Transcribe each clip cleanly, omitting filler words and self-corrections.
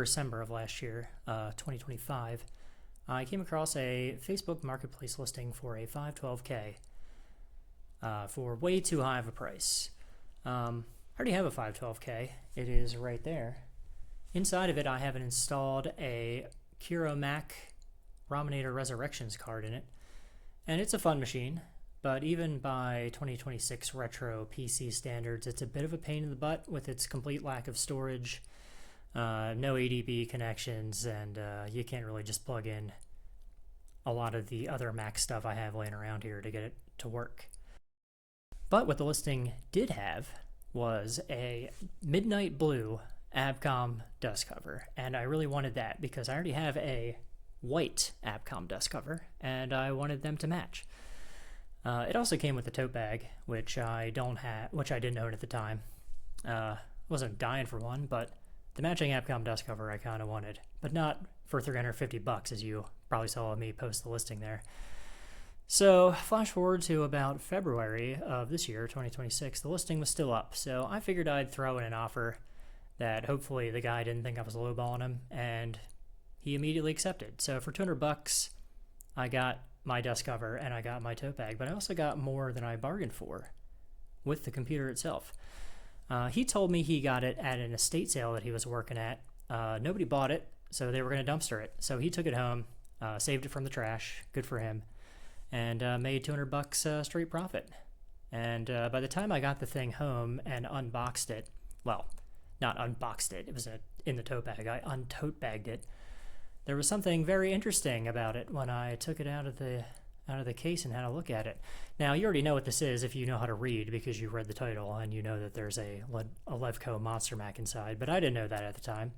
November or December of last year, 2025, I came across a Facebook Marketplace listing for a 512K for way too high of a price. I already have a 512K. It is right there. Inside of it, I have installed a Kiro Mac Raminator Resurrections card in it, and it's a fun machine. But even by 2026 retro PC standards, it's a bit of a pain in the butt with its complete lack of storage, no ADB connections, and you can't really just plug in a lot of the other Mac stuff I have laying around here to get it to work. But what the listing did have was a midnight blue Abcom dust cover, and I really wanted that because I already have a white Abcom dust cover, and I wanted them to match. It also came with a tote bag, which I didn't own at the time. Wasn't dying for one, but the matching Abcom dust cover I kind of wanted, but not for $350, as you probably saw me post the listing there. So flash forward to about February of this year, 2026, the listing was still up, so I figured I'd throw in an offer that hopefully the guy didn't think I was lowballing him, and he immediately accepted. So for $200, I got my dust cover and I got my tote bag, but I also got more than I bargained for with the computer itself. He told me he got it at an estate sale that he was working at. Nobody bought it, so they were going to dumpster it. So he took it home, saved it from the trash, good for him, and made $200 straight profit. And by the time I got the thing home and unboxed it, well, not unboxed it, it was in the tote bag, I untote bagged it. There was something very interesting about it when I took it out of the case and had a look at it. Now, you already know what this is if you know how to read because you read the title and you know that there's a Levco MonsterMac inside, but I didn't know that at the time.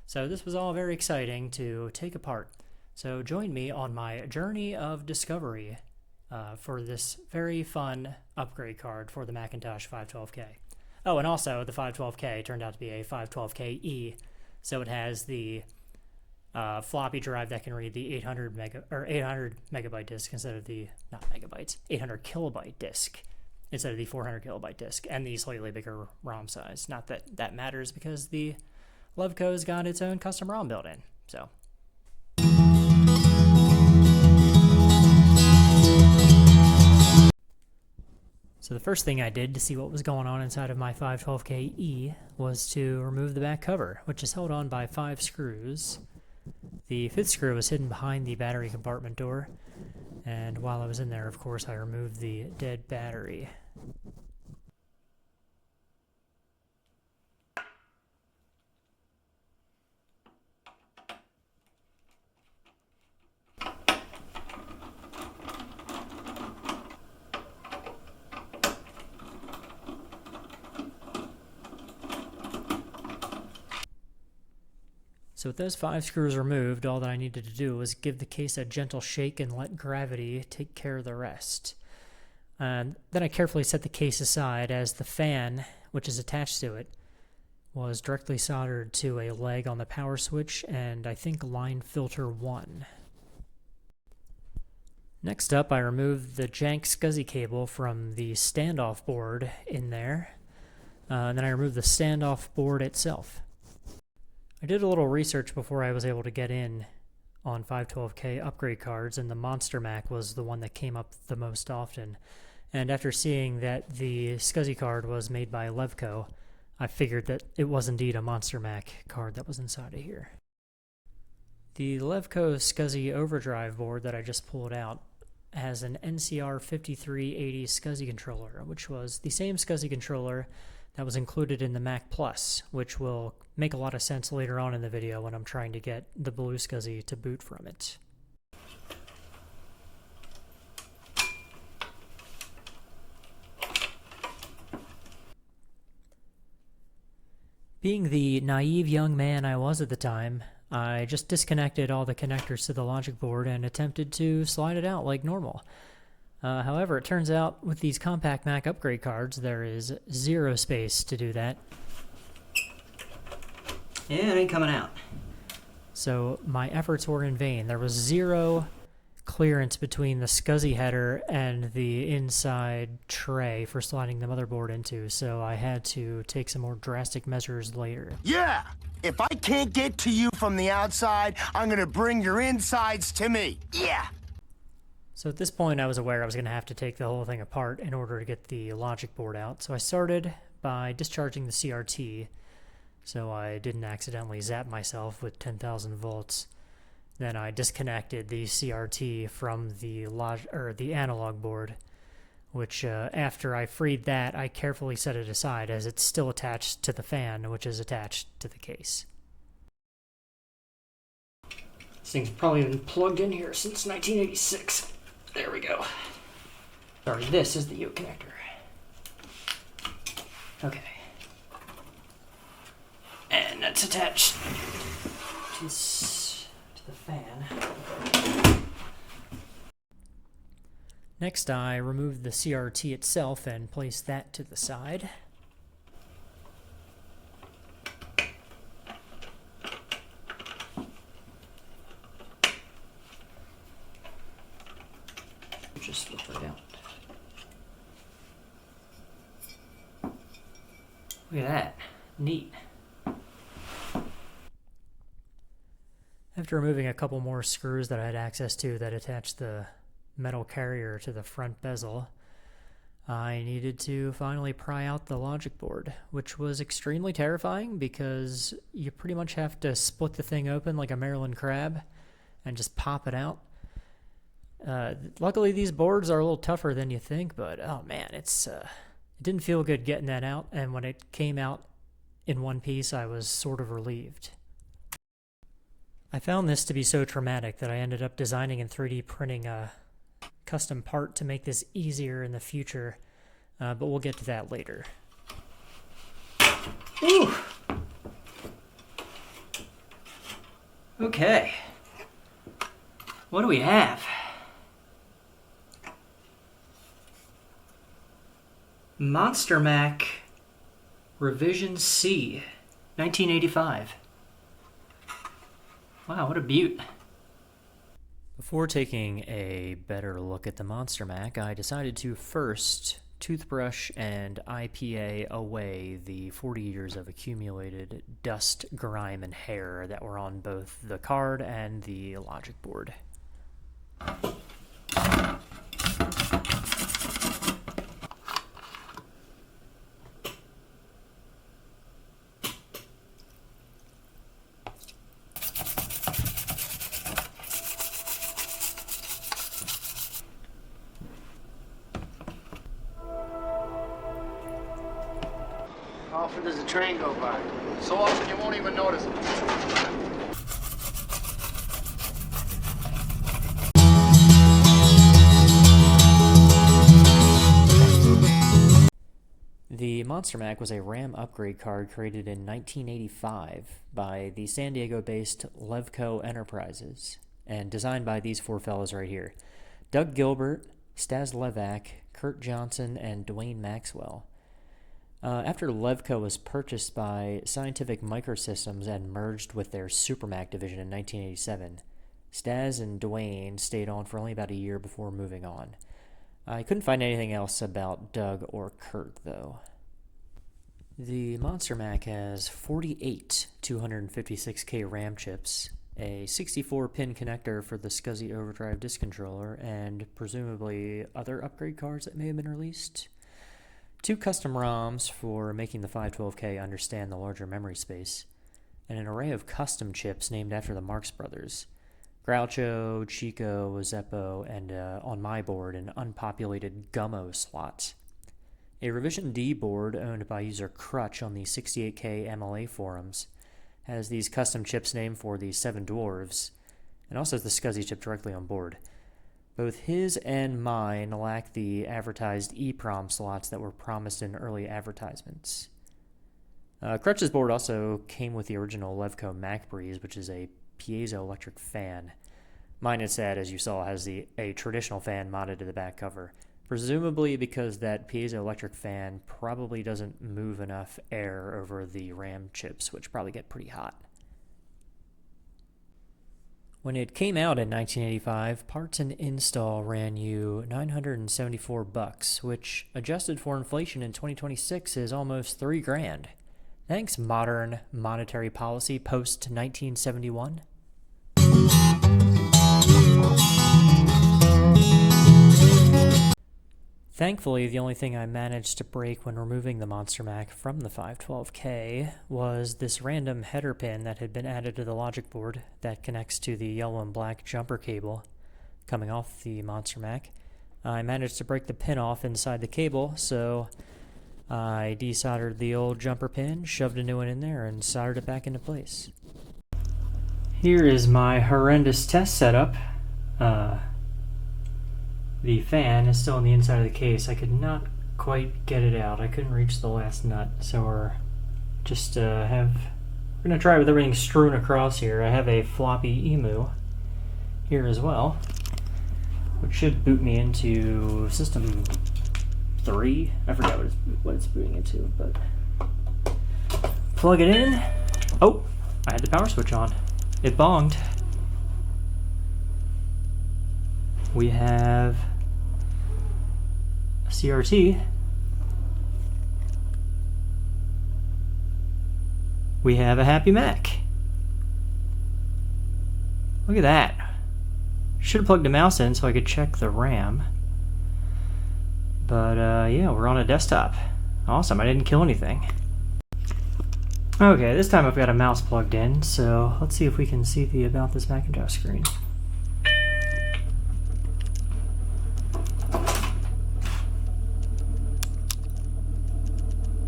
So this was all very exciting to take apart. So join me on my journey of discovery for this very fun upgrade card for the Macintosh 512K. Oh, and also the 512K turned out to be a 512KE, so it has the floppy drive that can read the 800 megabyte disk instead of the, not megabytes, 800 kilobyte disk instead of the 400 kilobyte disk, and the slightly bigger ROM size. Not that that matters because the Levco's got its own custom ROM built in. So the first thing I did to see what was going on inside of my 512KE was to remove the back cover, which is held on by 5 screws. The 5th screw was hidden behind the battery compartment door, and while I was in there, of course, I removed the dead battery. So with those 5 screws removed, all that I needed to do was give the case a gentle shake and let gravity take care of the rest. And then I carefully set the case aside as the fan, which is attached to it, was directly soldered to a leg on the power switch and I think line filter 1. Next up, I removed the jank SCSI cable from the standoff board in there, and then I removed the standoff board itself. I did a little research before I was able to get in on 512K upgrade cards, and the MonsterMac was the one that came up the most often. And after seeing that the SCSI card was made by Levco, I figured that it was indeed a MonsterMac card that was inside of here. The Levco SCSI overdrive board that I just pulled out has an NCR 5380 SCSI controller, which was the same SCSI controller that was included in the Mac Plus, which will make a lot of sense later on in the video when I'm trying to get the blue SCSI to boot from it. Being the naive young man I was at the time, I just disconnected all the connectors to the logic board and attempted to slide it out like normal. However, it turns out with these compact Mac upgrade cards, there is zero space to do that. Yeah, it ain't coming out. So my efforts were in vain. There was zero clearance between the SCSI header and the inside tray for sliding the motherboard into, so I had to take some more drastic measures later. Yeah! If I can't get to you from the outside, I'm gonna bring your insides to me. Yeah! So at this point I was aware I was going to have to take the whole thing apart in order to get the logic board out, so I started by discharging the CRT so I didn't accidentally zap myself with 10,000 volts. Then I disconnected the CRT from the analog board, which after I freed that, I carefully set it aside as it's still attached to the fan, which is attached to the case. This thing's probably been plugged in here since 1986. There we go. Sorry, this is the U connector. Okay. And that's attached to the fan. Next, I removed the CRT itself and placed that to the side. Just flip it out. Look at that. Neat. After removing a couple more screws that I had access to that attached the metal carrier to the front bezel, I needed to finally pry out the logic board, which was extremely terrifying because you pretty much have to split the thing open like a Maryland crab and just pop it out. Luckily these boards are a little tougher than you think, but oh man, it didn't feel good getting that out, and when it came out in one piece I was sort of relieved. I found this to be so traumatic that I ended up designing and 3D printing a custom part to make this easier in the future, but we'll get to that later. Ooh. Okay. What do we have? MonsterMac Revision C, 1985. Wow, what a beaut. Before taking a better look at the MonsterMac, I decided to first toothbrush and IPA away the 40 years of accumulated dust, grime, and hair that were on both the card and the logic board. How often does the train go by? So often you won't even notice it. The MonsterMac was a RAM upgrade card created in 1985 by the San Diego-based Levco Enterprises and designed by these four fellows right here: Doug Gilbert, Stas Levac, Kurt Johnson, and Dwayne Maxwell. After Levco was purchased by Scientific Microsystems and merged with their Supermac division in 1987, Stas and Dwayne stayed on for only about a year before moving on. I couldn't find anything else about Doug or Kurt, though. The MonsterMac has 48 256K RAM chips, a 64-pin connector for the SCSI Overdrive disk controller, and presumably other upgrade cards that may have been released. 2 custom ROMs for making the 512K understand the larger memory space, and an array of custom chips named after the Marx Brothers: Groucho, Chico, Zeppo, and on my board, an unpopulated Gummo slot. A Revision D board owned by user Crutch on the 68K MLA forums has these custom chips named for the 7 dwarves, and also has the SCSI chip directly on board. Both his and mine lack the advertised EEPROM slots that were promised in early advertisements. Crutch's board also came with the original Levco MacBreeze, which is a piezoelectric fan. Mine instead, as you saw, has a traditional fan modded to the back cover, presumably because that piezoelectric fan probably doesn't move enough air over the RAM chips, which probably get pretty hot. When it came out in 1985, parts and install ran you $974, which adjusted for inflation in 2026 is almost $3,000. Thanks, modern monetary policy post 1971. Thankfully, the only thing I managed to break when removing the MonsterMac from the 512K was this random header pin that had been added to the logic board that connects to the yellow and black jumper cable coming off the MonsterMac. I managed to break the pin off inside the cable, so I desoldered the old jumper pin, shoved a new one in there, and soldered it back into place. Here is my horrendous test setup. The fan is still on the inside of the case. I could not quite get it out. I couldn't reach the last nut, so we're gonna try with everything strewn across here. I have a floppy emu here as well, which should boot me into system 3. I forgot what it's booting into, but plug it in. Oh, I had the power switch on. It bonged. We have a CRT. We have a Happy Mac. Look at that. Should have plugged the mouse in so I could check the RAM. But yeah, we're on a desktop. Awesome, I didn't kill anything. Okay, this time I've got a mouse plugged in, so let's see if we can see the About This Macintosh screen.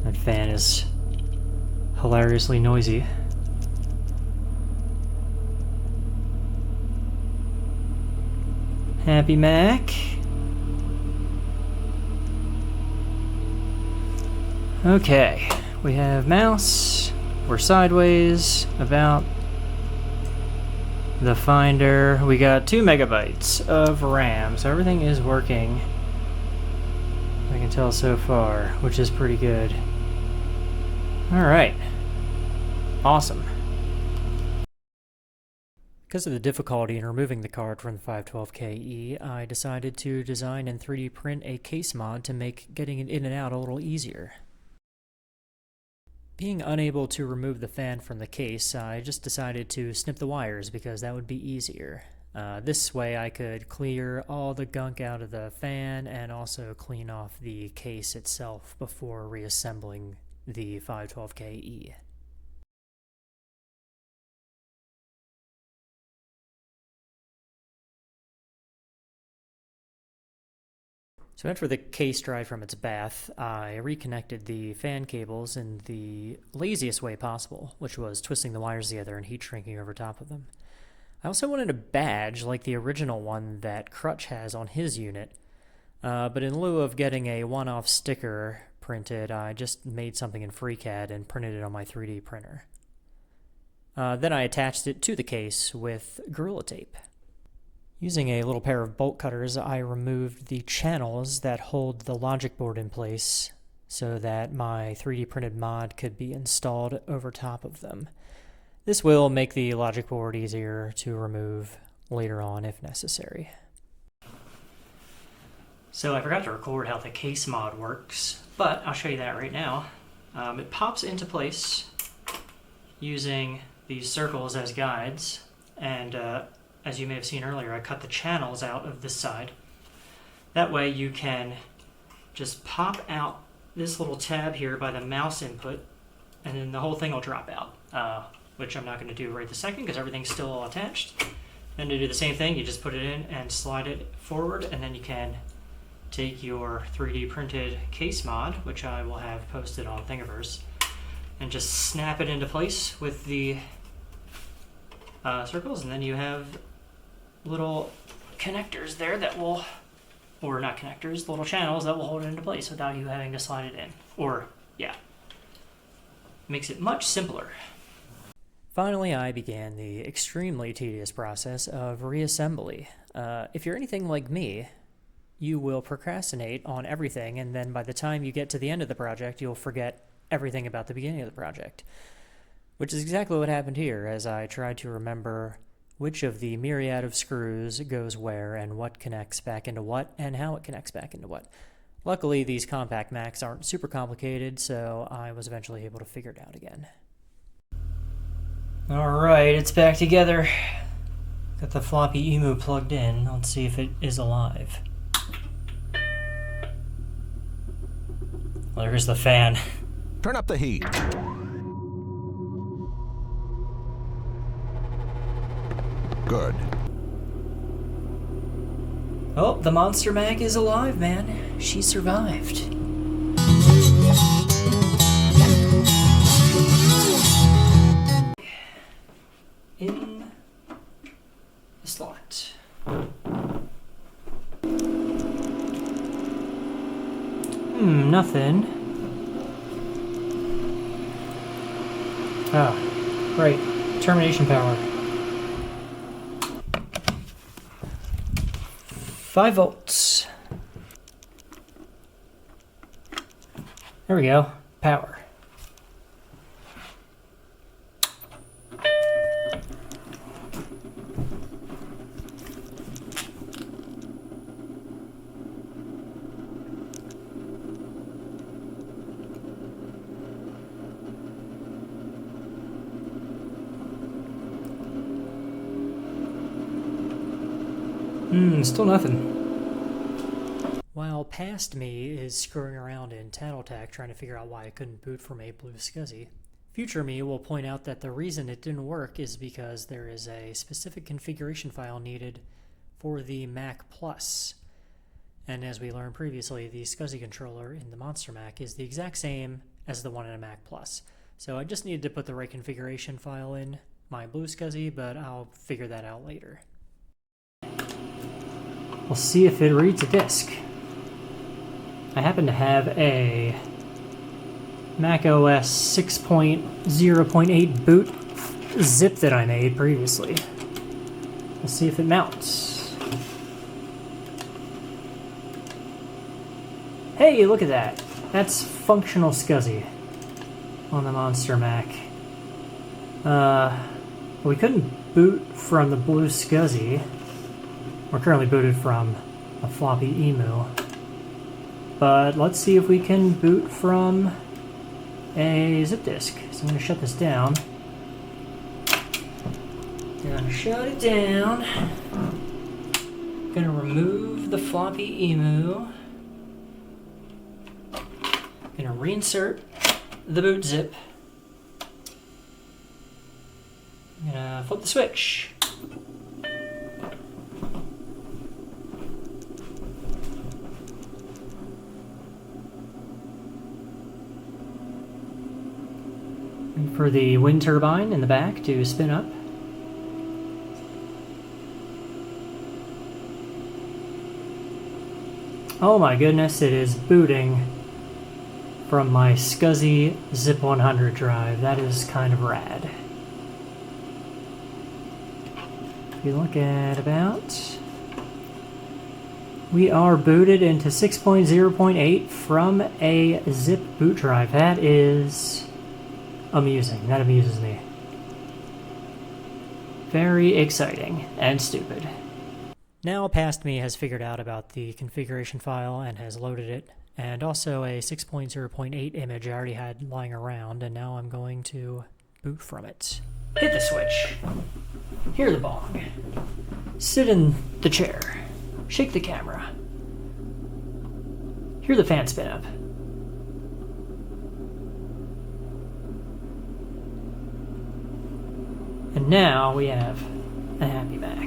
That fan is hilariously noisy. Happy Mac. Okay, we have mouse. We're sideways. About the Finder. We got 2 megabytes of RAM, so everything is working. I can tell so far, which is pretty good. Alright. Awesome. Because of the difficulty in removing the card from the 512KE, I decided to design and 3D print a case mod to make getting it in and out a little easier. Being unable to remove the fan from the case, I just decided to snip the wires because that would be easier. This way I could clear all the gunk out of the fan and also clean off the case itself before reassembling the 512KE. So after the case dried from its bath, I reconnected the fan cables in the laziest way possible, which was twisting the wires together and heat shrinking over top of them. I also wanted a badge like the original one that Crutch has on his unit, but in lieu of getting a one-off sticker printed, I just made something in FreeCAD and printed it on my 3D printer. Then I attached it to the case with Gorilla Tape. Using a little pair of bolt cutters, I removed the channels that hold the logic board in place so that my 3D printed mod could be installed over top of them. This will make the logic board easier to remove later on if necessary. So I forgot to record how the case mod works, but I'll show you that right now. It pops into place using these circles as guides, and as you may have seen earlier, I cut the channels out of this side. That way you can just pop out this little tab here by the mouse input, and then the whole thing will drop out, which I'm not going to do right this second because everything's still attached. Then to do the same thing, you just put it in and slide it forward, and then you can take your 3D printed case mod, which I will have posted on Thingiverse, and just snap it into place with the circles, and then you have little connectors there that will, or not connectors, little channels that will hold it into place without you having to slide it in. Or, yeah, makes it much simpler. Finally, I began the extremely tedious process of reassembly. If you're anything like me, you will procrastinate on everything, and then by the time you get to the end of the project, you'll forget everything about the beginning of the project. Which is exactly what happened here, as I tried to remember which of the myriad of screws goes where and what connects back into what and how it connects back into what. Luckily, these compact Macs aren't super complicated, so I was eventually able to figure it out again. Alright, it's back together. Got the floppy emu plugged in. Let's see if it is alive. Well, there's the fan. Turn up the heat. Good. Oh, the MonsterMac is alive, man. She survived. In the slot. Nothing. Ah, right. Termination power. 5 volts. There we go. Power. Still nothing. While past me is screwing around in Tattletech trying to figure out why I couldn't boot from a blue SCSI, future me will point out that the reason it didn't work is because there is a specific configuration file needed for the Mac Plus. And as we learned previously, the SCSI controller in the MonsterMac is the exact same as the one in a Mac Plus. So I just needed to put the right configuration file in my blue SCSI, but I'll figure that out later. We'll see if it reads a disk. I happen to have a Mac OS 6.0.8 boot zip that I made previously. We'll see if it mounts. Hey, look at that. That's functional SCSI on the MonsterMac. We couldn't boot from the blue SCSI. We're currently booted from a floppy emu. But let's see if we can boot from a zip disk. So I'm going to shut this down. Gonna shut it down. Gonna remove the floppy emu. Gonna reinsert the boot zip. Gonna flip the switch. For the wind turbine in the back to spin up. Oh my goodness, it is booting from my SCSI Zip 100 drive. That is kind of rad. If you look at about, we are booted into 6.0.8 from a zip boot drive. That is amusing. That amuses me. Very exciting and stupid. Now past me has figured out about the configuration file and has loaded it, and also a 6.0.8 image I already had lying around, and now I'm going to boot from it. Hit the switch. Hear the bong. Sit in the chair. Shake the camera. Hear the fan spin up. And now we have a happy Mac.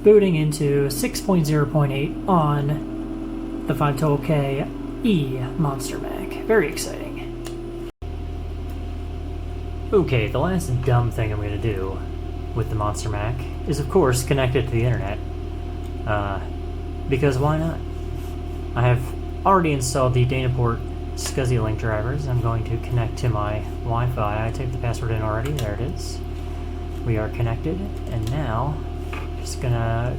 Booting into 6.0.8 on the 512K E MonsterMac. Very exciting. Okay, the last dumb thing I'm going to do with the MonsterMac is, of course, connect it to the internet. Because why not? I have already installed the Danaport SCSI link drivers. I'm going to connect to my Wi-Fi. I typed the password in already. There it is. We are connected, and now I'm just gonna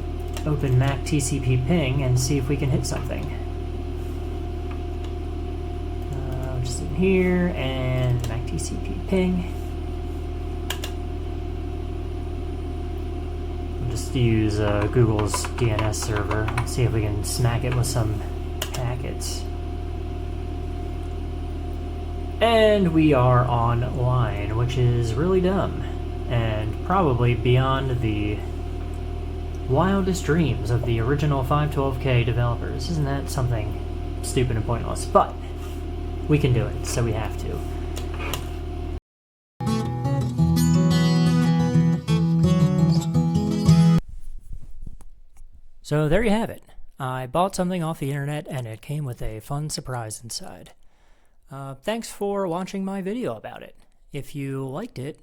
open Mac TCP ping and see if we can hit something. Just in here, and Mac TCP ping. Let's use Google's DNS server. See if we can smack it with some packets. And we are online, which is really dumb, and probably beyond the wildest dreams of the original 512K developers. Isn't that something stupid and pointless? But we can do it, so we have to. So there you have it. I bought something off the internet and it came with a fun surprise inside. Thanks for watching my video about it. If you liked it,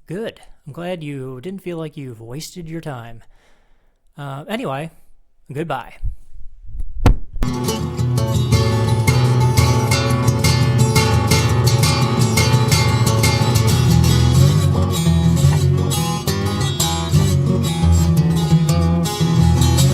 good. I'm glad you didn't feel like you've wasted your time. Anyway, goodbye.